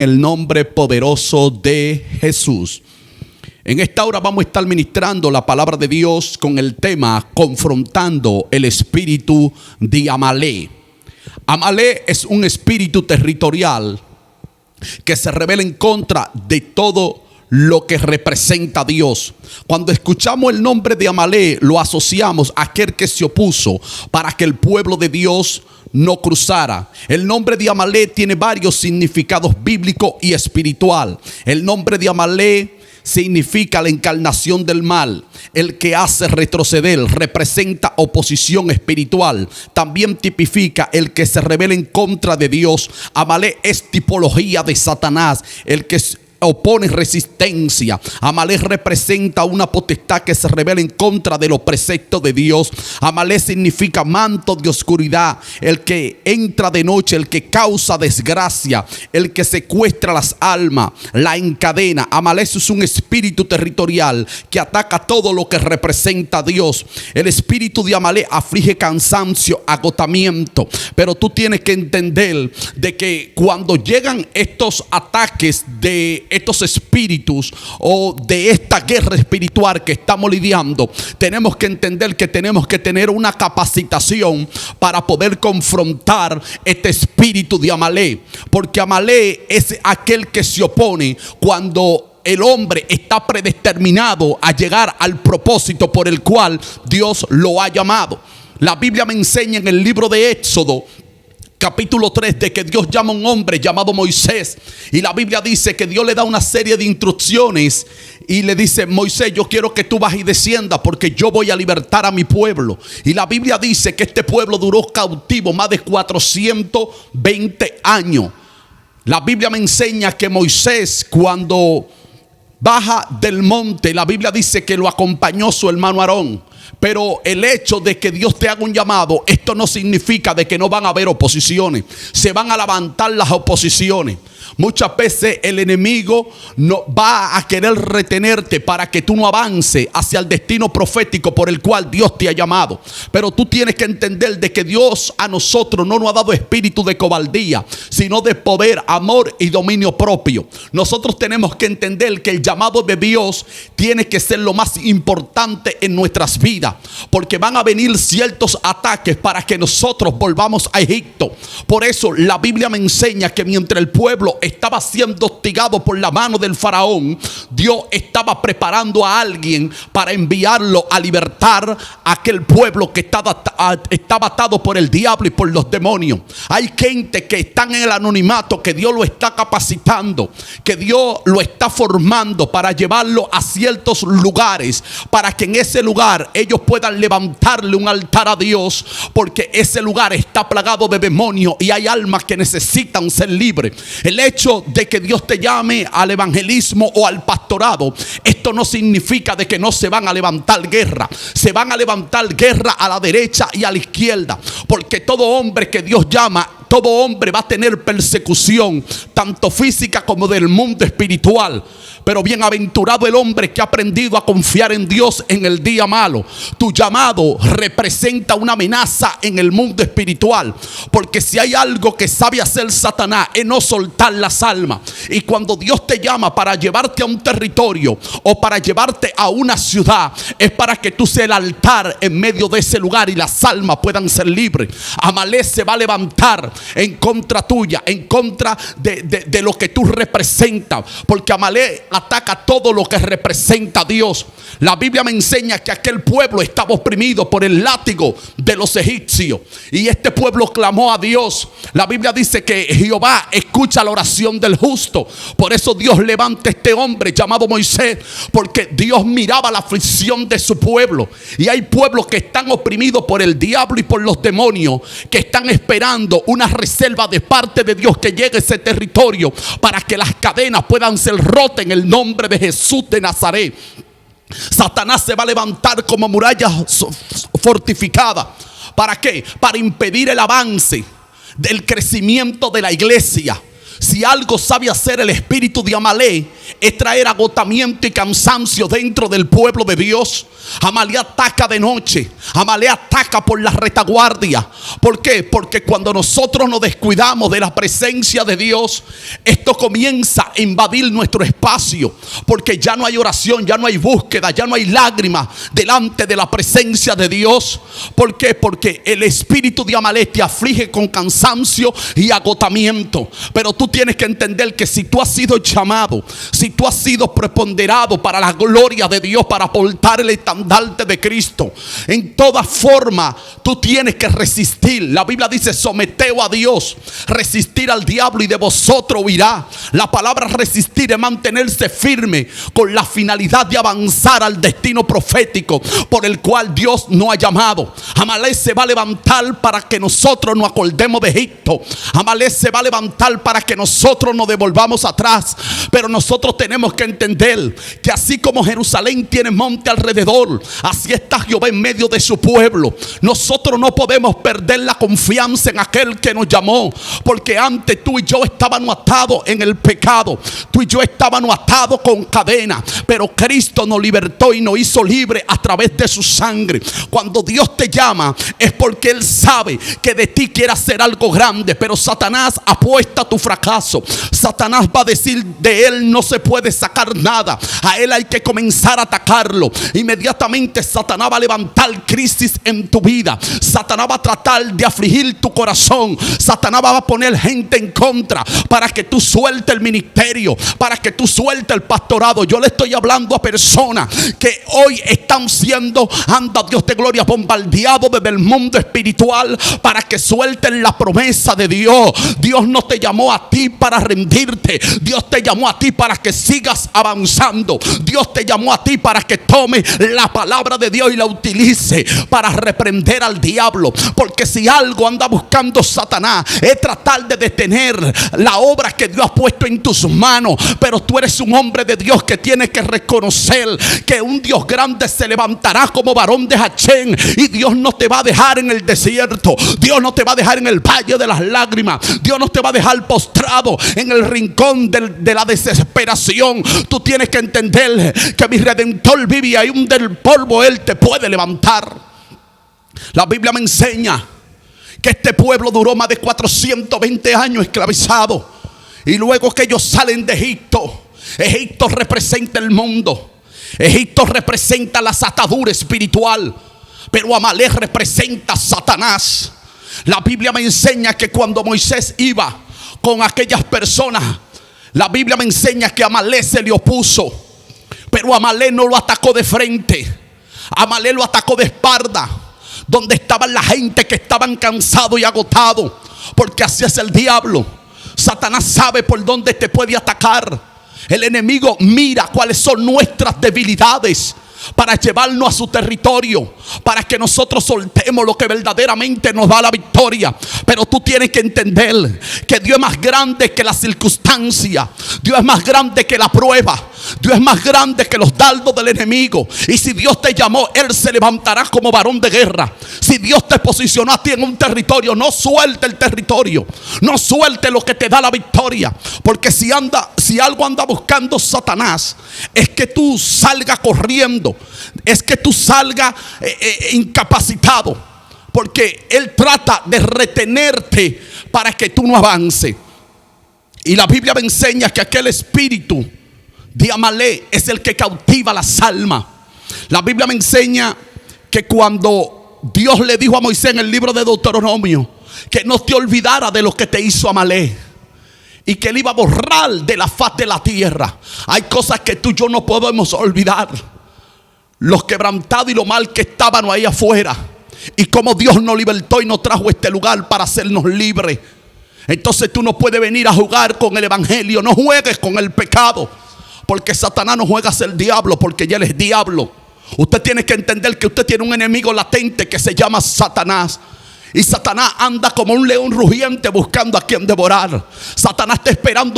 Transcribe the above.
el nombre poderoso de Jesús. En esta hora vamos a estar ministrando la palabra de Dios con el tema confrontando el espíritu de Amalek. Amalek es un espíritu territorial que se rebela en contra de todo lo que representa a Dios. Cuando escuchamos el nombre de Amalek, lo asociamos a aquel que se opuso para que el pueblo de Dios no cruzara. El nombre de Amalek tiene varios significados bíblicos y espiritual. El nombre de Amalek significa la encarnación del mal, el que hace retroceder, representa oposición espiritual. También tipifica el que se rebela en contra de Dios. Amalek es tipología de Satanás, el que opone resistencia. Amalek representa una potestad que se revela en contra de los preceptos de Dios. Amalek significa manto de oscuridad, el que entra de noche, el que causa desgracia, el que secuestra las almas, la encadena. Amalek es un espíritu territorial que ataca todo lo que representa a Dios. El espíritu de Amalek aflige cansancio, agotamiento, pero tú tienes que entender de que cuando llegan estos ataques de estos espíritus o de esta guerra espiritual que estamos lidiando, tenemos que entender que tenemos que tener una capacitación para poder confrontar este espíritu de Amalek, porque Amalek es aquel que se opone cuando el hombre está predeterminado a llegar al propósito por el cual Dios lo ha llamado. La Biblia me enseña en el libro de Éxodo capítulo 3 de que Dios llama a un hombre llamado Moisés, y la Biblia dice que Dios le da una serie de instrucciones y le dice: Moisés, yo quiero que tú bajes y desciendas porque yo voy a libertar a mi pueblo. Y la Biblia dice que este pueblo duró cautivo más de 420 años. La Biblia me enseña que Moisés, cuando baja del monte, la Biblia dice que lo acompañó su hermano Aarón. Pero el hecho de que Dios te haga un llamado, esto no significa de que no van a haber oposiciones. Se van a levantar las oposiciones. Muchas veces el enemigo no va a querer retenerte para que tú no avances hacia el destino profético por el cual Dios te ha llamado. Pero tú tienes que entender de que Dios a nosotros no nos ha dado espíritu de cobardía, sino de poder, amor y dominio propio. Nosotros tenemos que entender que el llamado de Dios tiene que ser lo más importante en nuestras vidas, porque van a venir ciertos ataques para que nosotros volvamos a Egipto. Por eso la Biblia me enseña que mientras el pueblo estaba siendo hostigado por la mano del faraón, Dios estaba preparando a alguien para enviarlo a libertar a aquel pueblo que estaba atado por el diablo y por los demonios. Hay gente que están en el anonimato, que Dios lo está capacitando, que Dios lo está formando para llevarlo a ciertos lugares, para que en ese lugar ellos puedan levantarle un altar a Dios, porque ese lugar está plagado de demonios y hay almas que necesitan ser libres. El hecho de que Dios te llame al evangelismo o al pastorado, esto no significa de que no se van a levantar guerra. Se van a levantar guerra a la derecha y a la izquierda, porque todo hombre que Dios llama, todo hombre va a tener persecución, tanto física como del mundo espiritual. Pero bienaventurado el hombre que ha aprendido a confiar en Dios en el día malo. Tu llamado representa una amenaza en el mundo espiritual, porque si hay algo que sabe hacer Satanás es no soltar las almas. Y cuando Dios te llama para llevarte a un territorio o para llevarte a una ciudad, es para que tú seas el altar en medio de ese lugar y las almas puedan ser libres. Amalek se va a levantar en contra tuya, en contra de lo que tú representas, porque Amalek ataca todo lo que representa a Dios. La Biblia me enseña que aquel pueblo estaba oprimido por el látigo de los egipcios, y este pueblo clamó a Dios. La Biblia dice que Jehová escucha la oración del justo. Por eso Dios levanta a este hombre llamado Moisés, porque Dios miraba la aflicción de su pueblo. Y hay pueblos que están oprimidos por el diablo y por los demonios, que están esperando una reserva de parte de Dios que llegue a ese territorio para que las cadenas puedan ser rotas en el nombre de Jesús de Nazaret. Satanás se va a levantar como muralla fortificada. ¿Para qué? Para impedir el avance del crecimiento de la iglesia. Si algo sabe hacer el espíritu de Amalek, es traer agotamiento y cansancio dentro del pueblo de Dios. Amalé ataca de noche, Amalé ataca por la retaguardia. ¿Por qué? Porque cuando nosotros nos descuidamos de la presencia de Dios, esto comienza a invadir nuestro espacio, porque ya no hay oración, ya no hay búsqueda, ya no hay lágrimas delante de la presencia de Dios. ¿Por qué? Porque el espíritu de Amalé te aflige con cansancio y agotamiento. Pero tú tienes que entender que si tú has sido llamado, si tú has sido preponderado para la gloria de Dios, para portar el estandarte de Cristo, en toda forma tú tienes que resistir. La Biblia dice: someteos a Dios, resistir al diablo y de vosotros huirá. La palabra resistir es mantenerse firme con la finalidad de avanzar al destino profético por el cual Dios nos ha llamado. Amalé se va a levantar para que nosotros nos acordemos de Egipto. Amalé se va a levantar para que nosotros nos devolvamos atrás. Pero nosotros tenemos que entender que así como Jerusalén tiene monte alrededor, así está Jehová en medio de su pueblo. Nosotros no podemos perder la confianza en aquel que nos llamó, porque antes tú y yo estábamos atados en el pecado, tú y yo estábamos atados con cadenas, pero Cristo nos libertó y nos hizo libres a través de su sangre. Cuando Dios te llama es porque Él sabe que de ti quiere hacer algo grande, pero Satanás apuesta a tu fracaso. Satanás va a decir: de él no se puede sacar nada, a él hay que comenzar a atacarlo. Inmediatamente Satanás va a levantar crisis en tu vida. Satanás va a tratar de afligir tu corazón. Satanás va a poner gente en contra para que tú sueltes el ministerio, para que tú sueltes el pastorado. Yo le estoy hablando a personas que hoy están siendo, anda Dios de gloria, bombardeados desde el mundo espiritual para que suelten la promesa de Dios. Dios no te llamó a ti para rendirte. Dios te llamó a ti para que sigas avanzando. Dios te llamó a ti para que tome la palabra de Dios y la utilice para reprender al diablo. Porque si algo anda buscando Satanás es tratar de detener la obra que Dios ha puesto en tus manos. Pero tú eres un hombre de Dios que tiene que reconocer que un Dios grande se levantará como varón de Jachén, y Dios no te va a dejar en el desierto. Dios no te va a dejar en el valle de las lágrimas. Dios no te va a dejar postrado en el rincón de la desesperación. Tú tienes que entender que mi Redentor vive y aún del polvo Él te puede levantar. La Biblia me enseña que este pueblo duró más de 420 años esclavizado, y luego que ellos salen de Egipto, Egipto representa el mundo, Egipto representa la atadura espiritual, pero Amalé representa a Satanás. La Biblia me enseña que cuando Moisés iba con aquellas personas, la Biblia me enseña que Amalé se le opuso, pero Amalé no lo atacó de frente, Amalé lo atacó de espalda, donde estaban la gente que estaban cansados y agotados, porque así es el diablo. Satanás sabe por dónde te puede atacar. El enemigo mira cuáles son nuestras debilidades para llevarnos a su territorio, para que nosotros soltemos lo que verdaderamente nos da la victoria. Pero tú tienes que entender que Dios es más grande que la circunstancia. Dios es más grande que la prueba. Dios es más grande que los dardos del enemigo. Y si Dios te llamó, Él se levantará como varón de guerra. Si Dios te posicionó a ti en un territorio, no suelte el territorio, no suelte lo que te da la victoria. Porque si algo anda buscando Satanás, es que tú salgas corriendo, es que tú salgas incapacitado, porque él trata de retenerte para que tú no avances. Y la Biblia me enseña que aquel espíritu de Amalé es el que cautiva las almas. La Biblia me enseña que cuando Dios le dijo a Moisés en el libro de Deuteronomio que no te olvidara de lo que te hizo Amalé, y que él iba a borrar de la faz de la tierra. Hay cosas que tú y yo no podemos olvidar. Los quebrantados y lo mal que estaban ahí afuera, y cómo Dios nos libertó y nos trajo a este lugar para hacernos libres. Entonces tú no puedes venir a jugar con el evangelio. No juegues con el pecado, porque Satanás no juega a ser diablo, porque ya él es diablo. Usted tiene que entender que usted tiene un enemigo latente que se llama Satanás. Y Satanás anda como un león rugiente buscando a quien devorar. Satanás está esperando